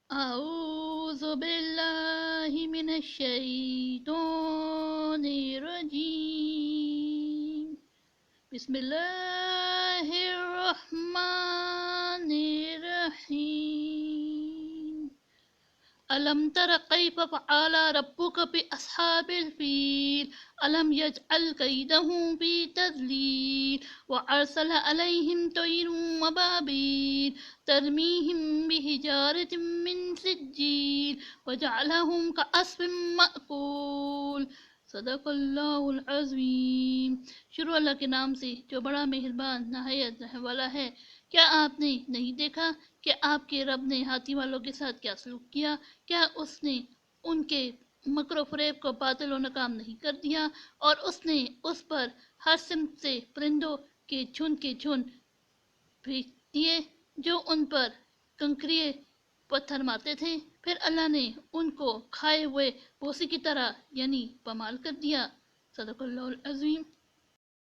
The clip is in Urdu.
اعوذ باللہ من الشیطان الرجیم، بسم اللہ الرحمن الرحیم۔ ألم تر كيف فعل ربك بأصحاب الفيل ألم يجعل كيدهم في تضليل وأرسل عليهم طيرا وأبابيل ترميهم بحجارة من سجيل وجعلهم كعصف مأكول۔ صدق اللہ العظیم۔ شروع اللہ کے نام سے جو بڑا مہربان نہایت رحم والا ہے۔ کیا آپ نے نہیں دیکھا کہ آپ کے رب نے ہاتھی والوں کے ساتھ کیا سلوک کیا؟ کیا اس نے ان کے مکر و فریب کو باطل و ناکام نہیں کر دیا، اور اس نے اس پر ہر سمت سے پرندوں کے جھنڈ بھیج دیے جو ان پر کنکریے پتھر مارتے تھے، پھر اللہ نے ان کو کھائے ہوئے بھوسی کی طرح یعنی پامال کر دیا۔ صدق اللہ العظیم۔